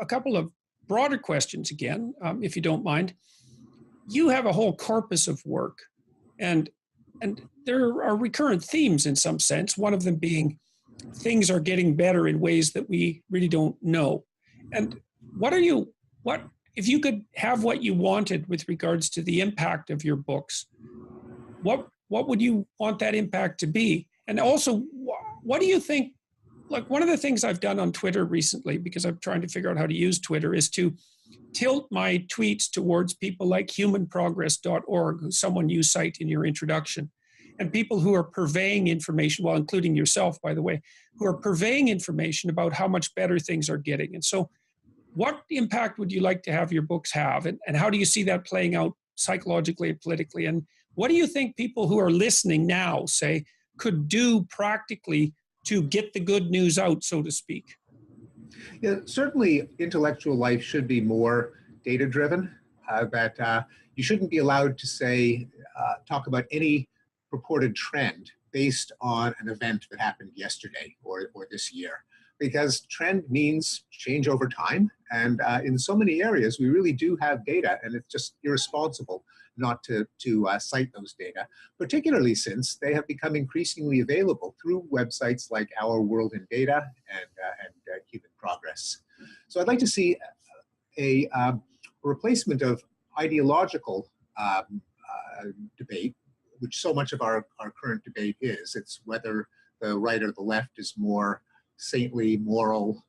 a couple of broader questions again, if you don't mind. You have a whole corpus of work, and there are recurrent themes in some sense, one of them being things are getting better in ways that we really don't know. And what if you could have what you wanted with regards to the impact of your books, what would you want that impact to be? And also, what do you think, like one of the things I've done on Twitter recently, because I'm trying to figure out how to use Twitter, is to tilt my tweets towards people like humanprogress.org, who's someone you cite in your introduction, and people who are purveying information, well, including yourself, by the way, who are purveying information about how much better things are getting. And so what impact would you like to have your books have? And how do you see that playing out psychologically and politically? And what do you think people who are listening now, say, could do practically to get the good news out, so to speak? Yeah, certainly intellectual life should be more data-driven, that you shouldn't be allowed to say, talk about any purported trend based on an event that happened yesterday or this year. Because trend means change over time. And in so many areas, we really do have data, and it's just irresponsible not to cite those data, particularly since they have become increasingly available through websites like Our World in Data and Human Progress. So I'd like to see a replacement of ideological debate, which so much of our current debate is. It's whether the right or the left is more saintly, moral,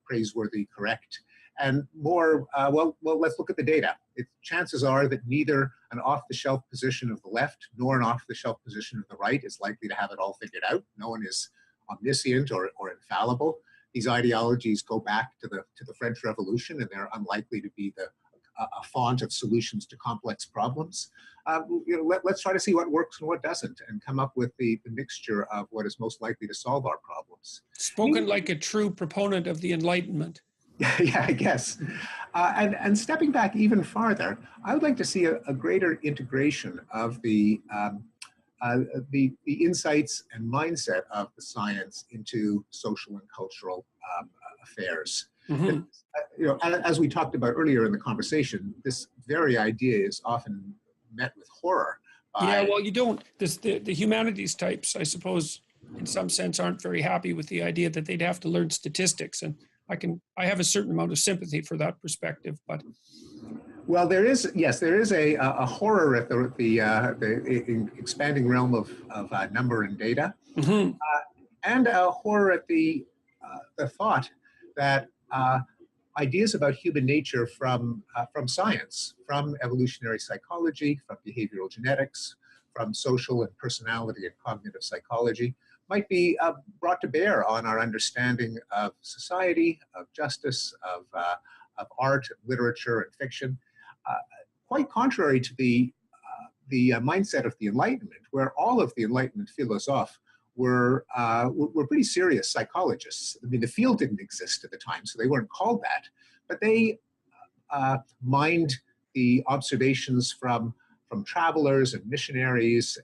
praiseworthy, correct, and more, well, let's look at the data. Chances are that neither an off-the-shelf position of the left nor an off-the-shelf position of the right is likely to have it all figured out. No one is omniscient or infallible. These ideologies go back to the French Revolution, and they're unlikely to be a font of solutions to complex problems. Let's try to see what works and what doesn't, and come up with the mixture of what is most likely to solve our problems. Spoken like a true proponent of the Enlightenment. Yeah, I guess. And stepping back even farther, I would like to see a greater integration of the insights and mindset of the science into social and cultural affairs. Mm-hmm. As we talked about earlier in the conversation, this very idea is often met with horror. Yeah, well, you don't. The humanities types, I suppose, in some sense, aren't very happy with the idea that they'd have to learn statistics, and I have a certain amount of sympathy for that perspective, but. Well, there is a horror at the expanding realm of number and data, mm-hmm. And a horror at the thought that ideas about human nature from science, from evolutionary psychology, from behavioral genetics, from social and personality and cognitive psychology, might be brought to bear on our understanding of society, of justice, of art, literature, and fiction. Quite contrary to the mindset of the Enlightenment, where all of the Enlightenment philosophes were pretty serious psychologists. I mean, the field didn't exist at the time, so they weren't called that, but they mined the observations from travelers and missionaries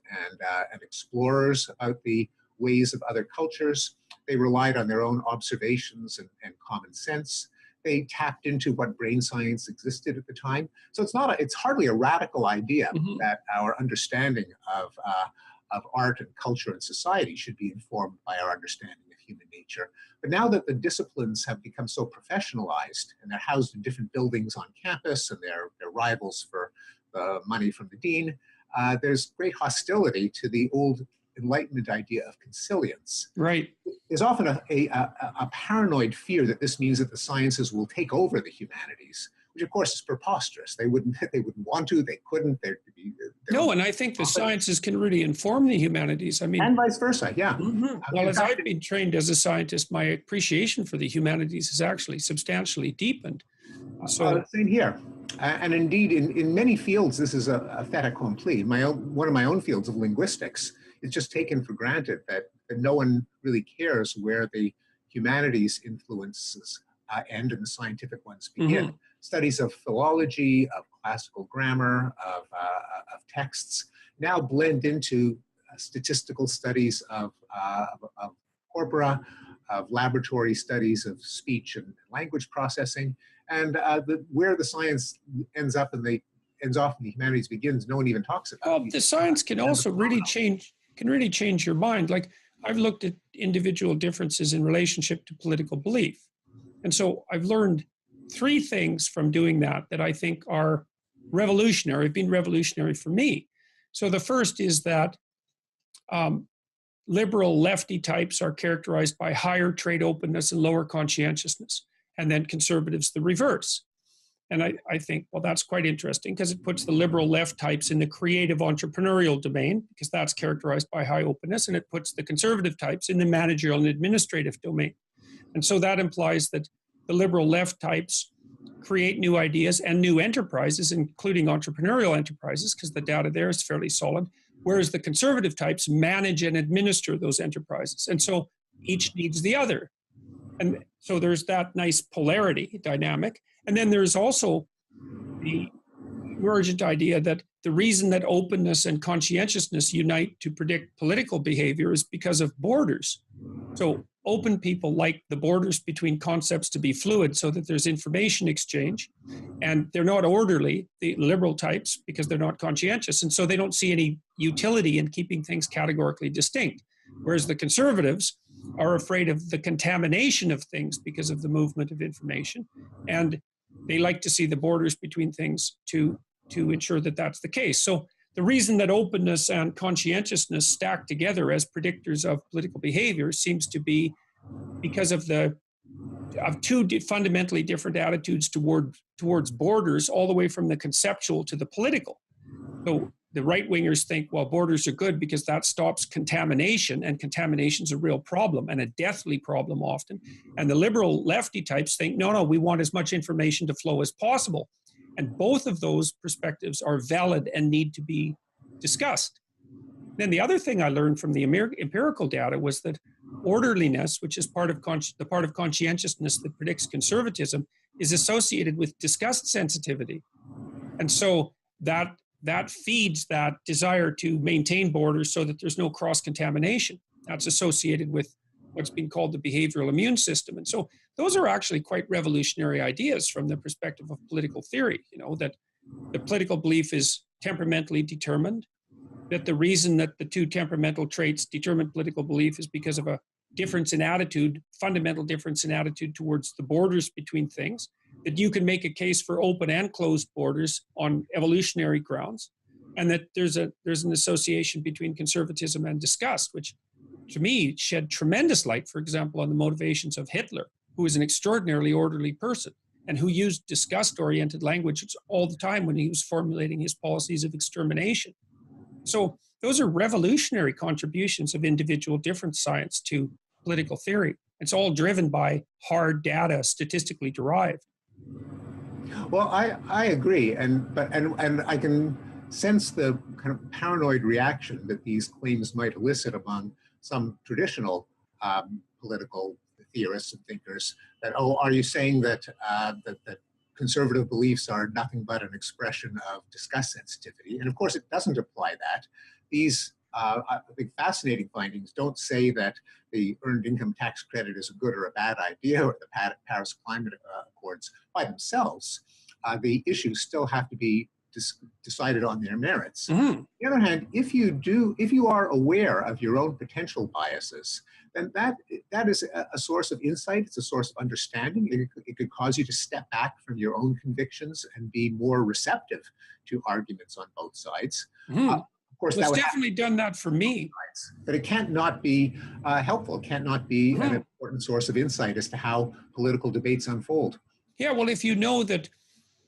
and explorers about the ways of other cultures. They relied on their own observations and common sense. They tapped into what brain science existed at the time. So it's hardly a radical idea, mm-hmm. that our understanding of art and culture and society should be informed by our understanding of human nature. But now that the disciplines have become so professionalized, and they're housed in different buildings on campus, and they're rivals for money from the dean, there's great hostility to the old Enlightenment idea of consilience. Right. There's often a paranoid fear that this means that the sciences will take over the humanities, which of course is preposterous. They wouldn't want to, they couldn't. No, and I think the sciences can really inform the humanities. I mean, and vice versa, yeah. Mm-hmm. Well, as I've been trained as a scientist, my appreciation for the humanities is actually substantially deepened. So same here. And indeed, in many fields, this is a fait accompli. One of my own fields of linguistics, it's just taken for granted that no one really cares where the humanities influences end and the scientific ones begin. Mm-hmm. Studies of philology, of classical grammar, of texts now blend into statistical studies of corpora, of laboratory studies of speech and language processing, and where the science ends up and ends off and the humanities begins, no one even talks about. Well, the science can also really change your mind. Like, I've looked at individual differences in relationship to political belief. And so I've learned three things from doing that I think are revolutionary, have been revolutionary for me. So the first is that liberal lefty types are characterized by higher trade openness and lower conscientiousness, and then conservatives the reverse. And I think, well, that's quite interesting because it puts the liberal left types in the creative entrepreneurial domain, because that's characterized by high openness, and it puts the conservative types in the managerial and administrative domain. And so that implies that the liberal left types create new ideas and new enterprises, including entrepreneurial enterprises, because the data there is fairly solid, whereas the conservative types manage and administer those enterprises. And so each needs the other. And so there's that nice polarity dynamic. And then there's also the emergent idea that the reason that openness and conscientiousness unite to predict political behavior is because of borders. So open people like the borders between concepts to be fluid so that there's information exchange, and they're not orderly, the liberal types, because they're not conscientious, and so they don't see any utility in keeping things categorically distinct. Whereas the conservatives are afraid of the contamination of things because of the movement of information, and they like to see the borders between things to ensure that that's the case. So the reason that openness and conscientiousness stack together as predictors of political behavior seems to be because of two fundamentally different attitudes towards borders, all the way from the conceptual to the political. So the right wingers think, well, borders are good because that stops contamination, and contamination's a real problem and a deathly problem often. And the liberal lefty types think, no, we want as much information to flow as possible. And both of those perspectives are valid and need to be discussed. Then the other thing I learned from the empirical data was that orderliness, which is the part of conscientiousness that predicts conservatism, is associated with disgust sensitivity. And so that feeds that desire to maintain borders so that there's no cross-contamination. That's associated with what's been called the behavioral immune system. And so those are actually quite revolutionary ideas from the perspective of political theory, that the political belief is temperamentally determined, that the reason that the two temperamental traits determine political belief is because of a difference in attitude, fundamental difference in attitude towards the borders between things, that you can make a case for open and closed borders on evolutionary grounds, and that there's an association between conservatism and disgust, which to me shed tremendous light, for example, on the motivations of Hitler, who was an extraordinarily orderly person and who used disgust-oriented language all the time when he was formulating his policies of extermination. So those are revolutionary contributions of individual difference science to political theory. It's all driven by hard data, statistically derived. Well, I agree, and I can sense the kind of paranoid reaction that these claims might elicit among some traditional political theorists and thinkers. That, oh, are you saying that that conservative beliefs are nothing but an expression of disgust sensitivity? And of course, it doesn't apply that. These I think fascinating findings don't say that the earned income tax credit is a good or a bad idea, or the Paris Climate Accords by themselves. The issues still have to be decided on their merits. Mm-hmm. On the other hand, if you are aware of your own potential biases, then that is a source of insight. It's a source of understanding. It could cause you to step back from your own convictions and be more receptive to arguments on both sides. Mm-hmm. Of course, it's definitely done that for me. But it can't not be helpful. It can't not be an important source of insight as to how political debates unfold. Yeah, well, if you know that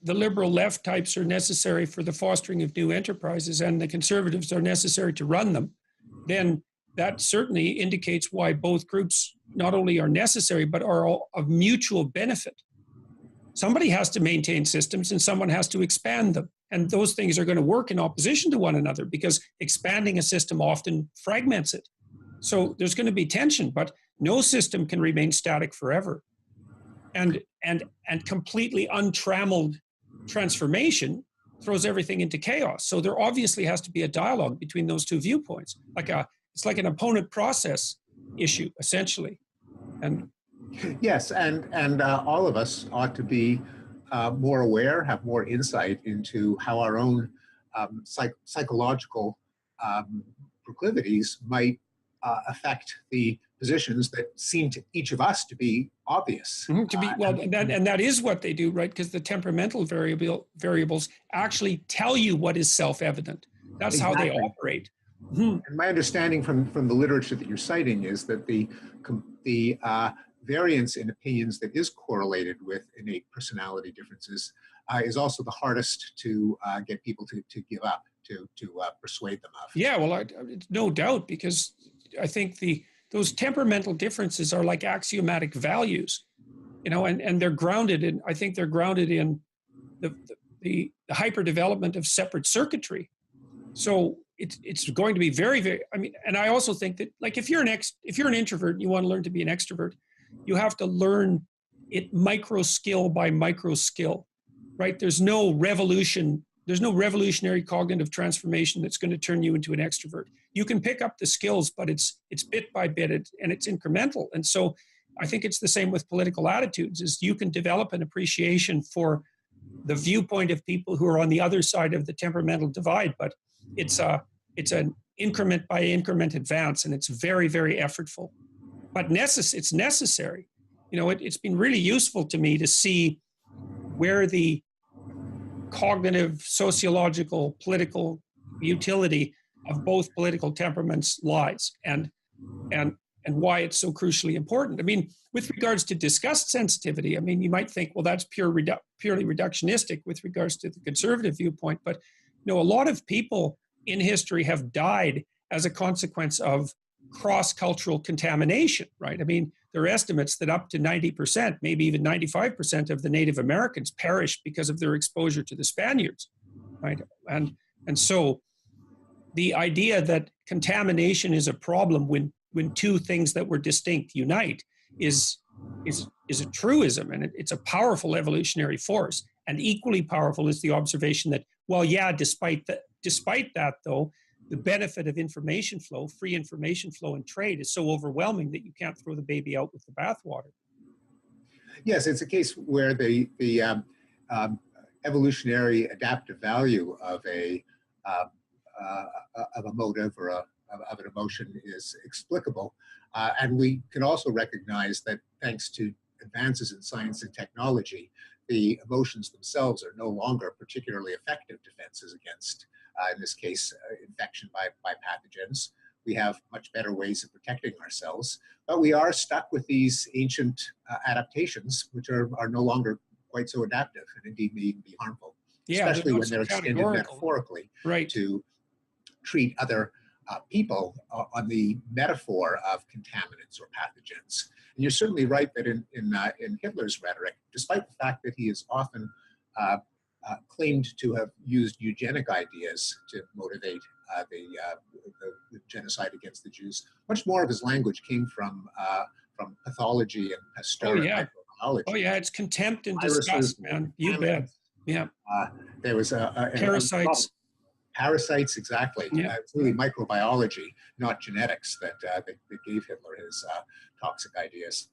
the liberal left types are necessary for the fostering of new enterprises and the conservatives are necessary to run them, then that certainly indicates why both groups not only are necessary, but are of mutual benefit. Somebody has to maintain systems and someone has to expand them. And those things are going to work in opposition to one another because expanding a system often fragments it. So there's going to be tension, but no system can remain static forever. And completely untrammeled transformation throws everything into chaos. So there obviously has to be a dialogue between those two viewpoints. It's like an opponent process issue, essentially. And Yes, and all of us ought to be more aware, have more insight into how our own psychological proclivities might affect the positions that seem to each of us to be obvious. to be well, and that is what they do, right? Because the temperamental variables actually tell you what is self-evident. That's how they operate. And my understanding from the literature that you're citing is that the variance in opinions that is correlated with innate personality differences is also the hardest to get people to give up, to persuade them of. Yeah, well, no doubt, because I think those temperamental differences are like axiomatic values, and they're grounded in, I think they're grounded in the hyper development of separate circuitry. So it's going to be very, very, I mean, and I also think that, like, if you're an introvert and you want to learn to be an extrovert, you have to learn it micro skill by micro skill, right? There's no revolutionary cognitive transformation that's going to turn you into an extrovert. You can pick up the skills, but it's bit by bit, and it's incremental. And so I think it's the same with political attitudes, is you can develop an appreciation for the viewpoint of people who are on the other side of the temperamental divide, but it's an increment by increment advance, and it's very, very effortful, but it's necessary. It's been really useful to me to see where the cognitive, sociological, political utility of both political temperaments lies, and why it's so crucially important. I mean, with regards to disgust sensitivity, I mean, you might think, well, that's purely reductionistic with regards to the conservative viewpoint, but a lot of people in history have died as a consequence of cross-cultural contamination, right? I mean, there are estimates that up to 90%, maybe even 95% of the Native Americans perished because of their exposure to the Spaniards, right? And so the idea that contamination is a problem when two things that were distinct unite is a truism, and it's a powerful evolutionary force. And equally powerful is the observation that, well, yeah, despite that though, the benefit of information flow, free information flow and trade is so overwhelming that you can't throw the baby out with the bathwater. Yes, it's a case where the evolutionary adaptive value of a motive or of an emotion is explicable, and we can also recognize that thanks to advances in science and technology, the emotions themselves are no longer particularly effective defenses against, in this case, infection by pathogens. We have much better ways of protecting ourselves, but we are stuck with these ancient adaptations, which are no longer quite so adaptive, and indeed may even be harmful, especially when they're extended metaphorically, right, to treat other people on the metaphor of contaminants or pathogens. And you're certainly right that in Hitler's rhetoric, despite the fact that he is often claimed to have used eugenic ideas to motivate the genocide against the Jews, much more of his language came from pathology and Pasteur microbiology. Oh yeah, it's contempt and disgust, man. You bet. Yeah. There was parasites. Parasites, exactly. Yeah. It's really microbiology, not genetics, that gave Hitler his toxic ideas.